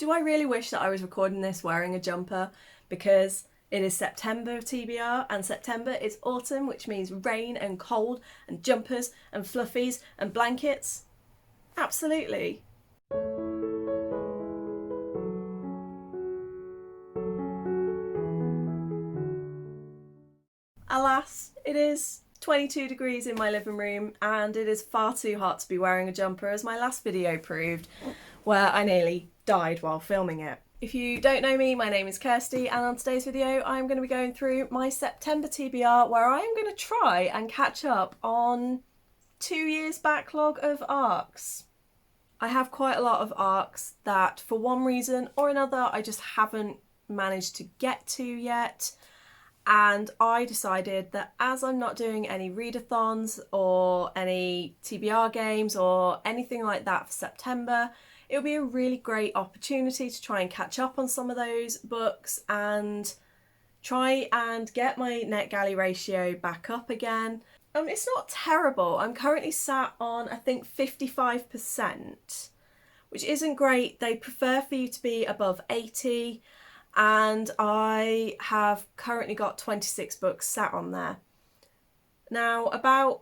Do I really wish that I was recording this wearing a jumper? Because it is September TBR, and September is autumn, which means rain and cold and jumpers and fluffies and blankets. Absolutely. Alas, it is 22 degrees in my living room and it is far too hot to be wearing a jumper, as my last video proved, where I nearly died while filming it. If you don't know me, my name is Kirsty, and on today's video I'm going to be going through my September TBR, where I am going to try and catch up on 2 years backlog of ARCs. I have quite a lot of ARCs that for one reason or another I just haven't managed to get to yet. And I decided that as I'm not doing any readathons or any TBR games or anything like that for September, it would be a really great opportunity to try and catch up on some of those books and try and get my Netgalley ratio back up again. It's not terrible. I'm currently sat on, I think, 55%, which isn't great. They prefer for you to be above 80. And I have currently got 26 books sat on there. Now, about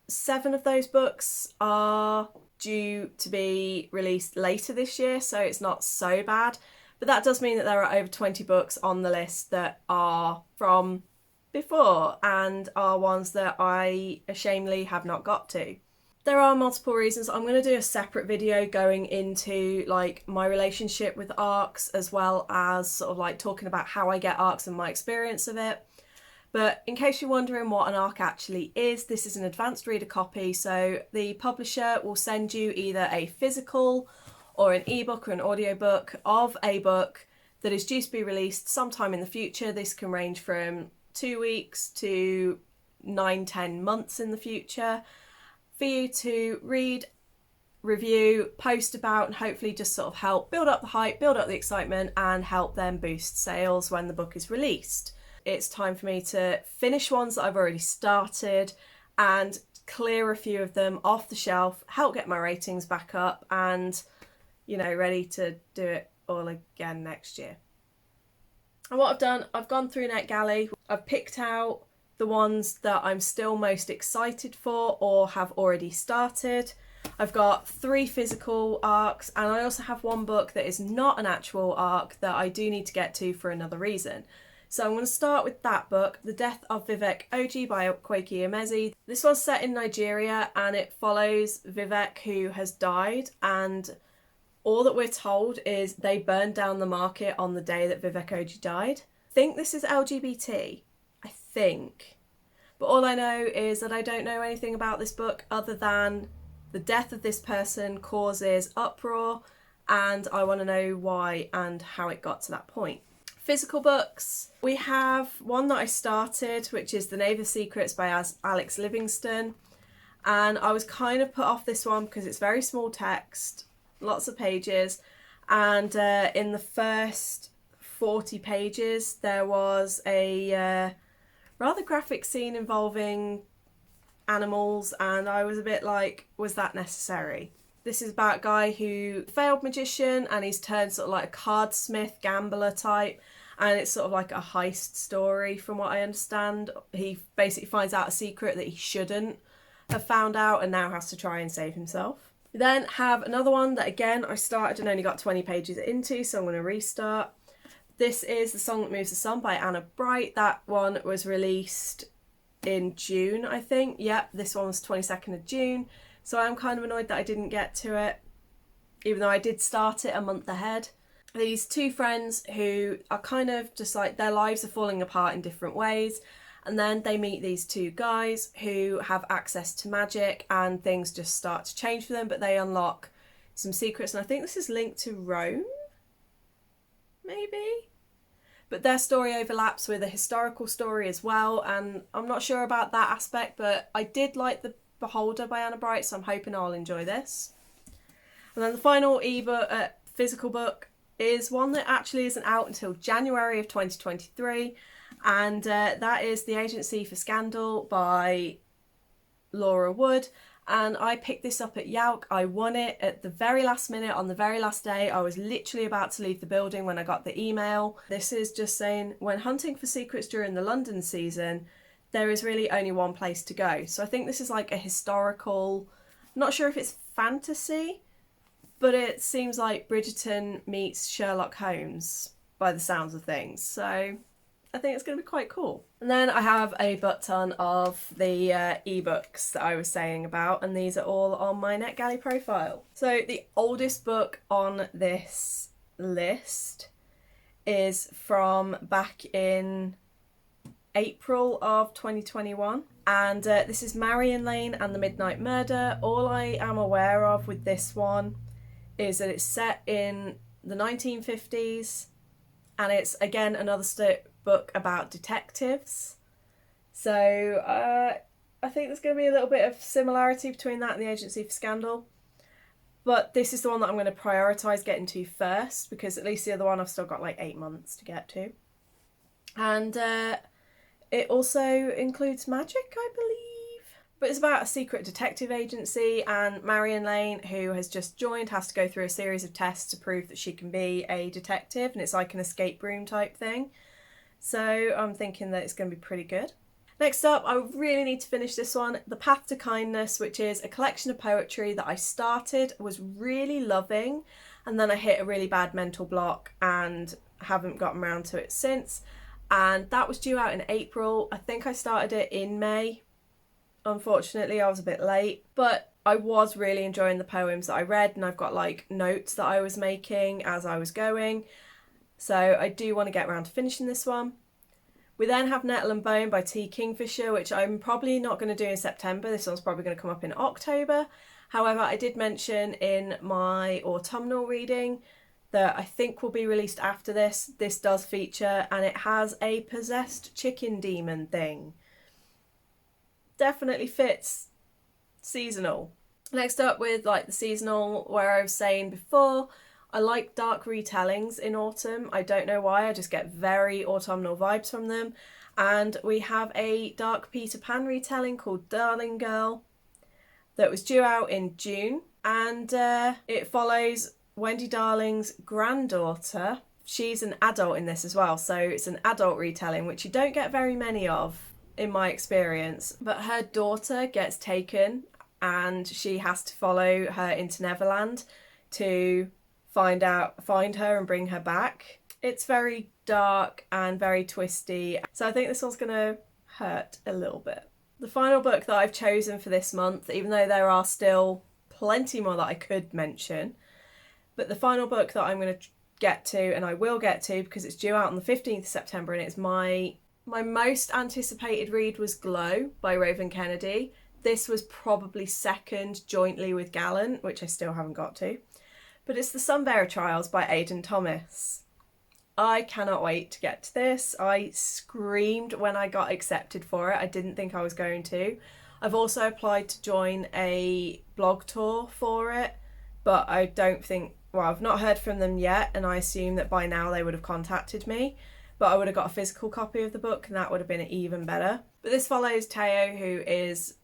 7 of those books are due to be released later this year, so it's not so bad. But that does mean that there are over 20 books on the list that are from before and are ones that I ashamedly have not got to. There are multiple reasons. I'm going to do a separate video going into like my relationship with ARCs, as well as sort of like talking about how I get ARCs and my experience of it. But in case you're wondering what an ARC actually is, this is an advanced reader copy. So the publisher will send you either a physical or an ebook or an audiobook of a book that is due to be released sometime in the future. This can range from 2 weeks to 9-10 months in the future, for you to read, review, post about, and hopefully just sort of help build up the hype, build up the excitement, and help them boost sales when the book is released. It's time for me to finish ones that I've already started and clear a few of them off the shelf, help get my ratings back up, and, you know, ready to do it all again next year. And what I've done, I've gone through Netgalley, I've picked out the ones that I'm still most excited for or have already started. I've got 3 physical ARCs, and I also have 1 book that is not an actual ARC that I do need to get to for another reason. So I'm going to start with that book, The Death of Vivek Oji by Kweki Emezi. This one's set in Nigeria and it follows Vivek, who has died, and all that we're told is they burned down the market on the day that Vivek Oji died. I think this is LGBT. I think. But all I know is that I don't know anything about this book other than the death of this person causes uproar, and I want to know why and how it got to that point. Physical books. We have one that I started, which is The Knave of Secrets by Alex Livingston. And I was kind of put off this one because it's very small text, lots of pages, and in the first 40 pages there was a rather graphic scene involving animals, and I was a bit like, was that necessary? This is about a guy who failed magician and he's turned sort of like a cardsmith gambler type, and it's sort of like a heist story from what I understand. He basically finds out a secret that he shouldn't have found out and now has to try and save himself. We then have another one that again I started and only got 20 pages into, so I'm going to restart. This is The Song That Moves the Sun by Anna Bright. That one was released in June, I think. Yep, this one was 22nd of June. So I'm kind of annoyed that I didn't get to it, even though I did start it a month ahead. These 2 friends who are kind of just like, their lives are falling apart in different ways. And then they meet these 2 guys who have access to magic and things just start to change for them, but they unlock some secrets. And I think this is linked to Rome, maybe? But their story overlaps with a historical story as well, and I'm not sure about that aspect, but I did like The Beholder by Anna Bright, so I'm hoping I'll enjoy this. And then the final ebook, physical book, is one that actually isn't out until January of 2023, and that is The Agency for Scandal by Laura Wood. and I picked this up at Yauk. I won it at the very last minute on the very last day. I was literally about to leave the building when I got the email. This is just saying, when hunting for secrets during the London season, there is really only one place to go. So I think this is like a historical, not sure if it's fantasy, but it seems like Bridgerton meets Sherlock Holmes by the sounds of things. So I think it's going to be quite cool. And then I have a butt ton of the ebooks that I was saying about, and these are all on my Netgalley profile. So the oldest book on this list is from back in April of 2021. And this is Marion Lane and the Midnight Murder. All I am aware of with this one is that it's set in the 1950s, and it's again another book about detectives. So I think there's going to be a little bit of similarity between that and the Agency for Scandal. But this is the one that I'm going to prioritise getting to first, because at least the other one I've still got like 8 months to get to. And it also includes magic, I believe. But it's about a secret detective agency, and Marion Lane, who has just joined, has to go through a series of tests to prove that she can be a detective, and it's like an escape room type thing. So I'm thinking that it's going to be pretty good. Next up, I really need to finish this one, The Path to Kindness, which is a collection of poetry that I started, was really loving, and then I hit a really bad mental block and haven't gotten around to it since. And that was due out in April. I think I started it in May. Unfortunately, I was a bit late, but I was really enjoying the poems that I read, and I've got like notes that I was making as I was going. So I do want to get around to finishing this one. We then have Nettle and Bone by T. Kingfisher, which I'm probably not going to do in September. This one's probably going to come up in October. However, I did mention in my autumnal reading that I think will be released after this. This does feature, and it has a possessed chicken demon thing. Definitely fits seasonal. Next up with like the seasonal, where I was saying before, I like dark retellings in autumn. I don't know why, I just get very autumnal vibes from them. And we have a dark Peter Pan retelling called Darling Girl that was due out in June. And it follows Wendy Darling's granddaughter. She's an adult in this as well, so it's an adult retelling, which you don't get very many of in my experience. But her daughter gets taken, and she has to follow her into Neverland to find her and bring her back. It's very dark and very twisty, so I think this one's gonna hurt a little bit. The final book that I've chosen for this month, even though there are still plenty more that I could mention, but the final book that I'm going to get to, and I will get to because it's due out on the 15th of September, and it's my most anticipated read, was Glow by Raven Kennedy. This was probably second jointly with Gallant, which I still haven't got to. But it's The Sunbearer Trials by Aidan Thomas. I cannot wait to get to this. I screamed when I got accepted for it. I didn't think I was going to. I've also applied to join a blog tour for it, but I don't think, well, I've not heard from them yet, and I assume that by now they would have contacted me, but I would have got a physical copy of the book, and that would have been even better. But this follows Teo, who is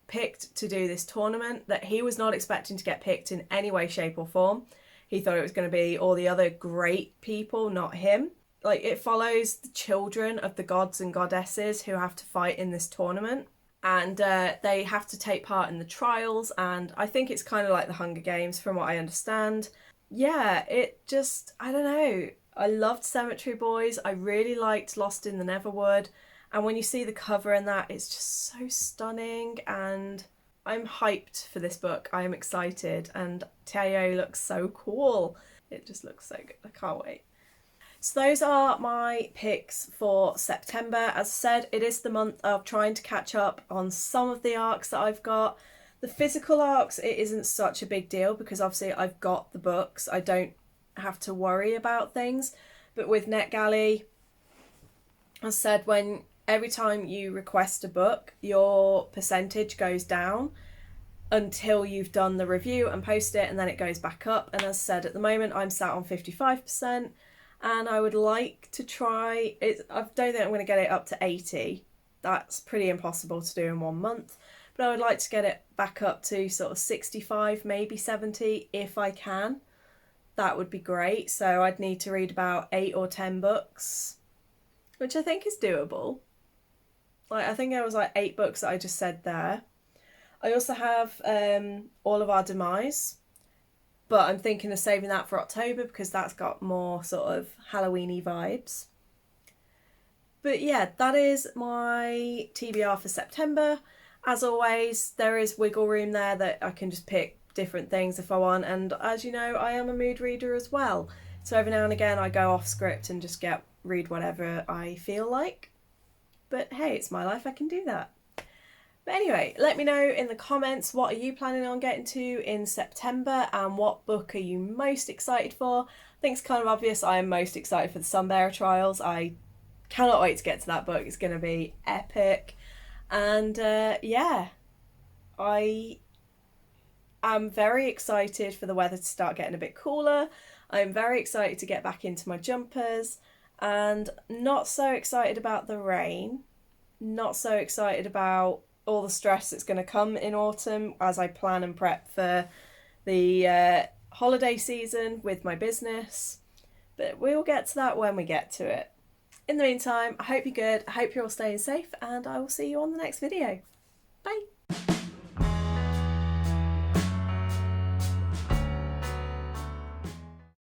picked to do this tournament that he was not expecting to get picked in any way, shape or form. He thought it was going to be all the other great people, not him. Like, it follows the children of the gods and goddesses who have to fight in this tournament, and they have to take part in the trials, and I think it's kind of like the Hunger Games from what I understand. Yeah, it just, I don't know. I loved Cemetery Boys. I really liked Lost in the Neverwood. And when you see the cover and that, it's just so stunning, and I'm hyped for this book. I am excited, and Teo looks so cool. It just looks so good. I can't wait. So those are my picks for September. As I said, it is the month of trying to catch up on some of the arcs that I've got. The physical arcs, it isn't such a big deal because obviously I've got the books. I don't have to worry about things. But with Netgalley, as I said, every time you request a book, your percentage goes down until you've done the review and posted it, and then it goes back up. And as I said, at the moment I'm sat on 55%, and I would like to try it. I don't think I'm going to get it up to 80. That's pretty impossible to do in 1 month, but I would like to get it back up to sort of 65, maybe 70 if I can. That would be great. So I'd need to read about 8 or 10 books, which I think is doable. Like, I think there was like 8 books that I just said there. I also have All of Our Demise, but I'm thinking of saving that for October because that's got more sort of Halloween-y vibes. But yeah, that is my TBR for September. As always, there is wiggle room there that I can just pick different things if I want, and as you know, I am a mood reader as well. So every now and again I go off script and just read whatever I feel like. But hey, it's my life, I can do that. But anyway, let me know in the comments, what are you planning on getting to in September and what book are you most excited for? I think it's kind of obvious I am most excited for the Sunbearer Trials. I cannot wait to get to that book. It's going to be epic. And yeah, I am very excited for the weather to start getting a bit cooler. I'm very excited to get back into my jumpers and not so excited about the rain. Not so excited about all the stress that's going to come in autumn as I plan and prep for the holiday season with my business. But we'll get to that when we get to it. In the meantime, I hope you're good, I hope you're all staying safe, and I will see you on the next video. Bye!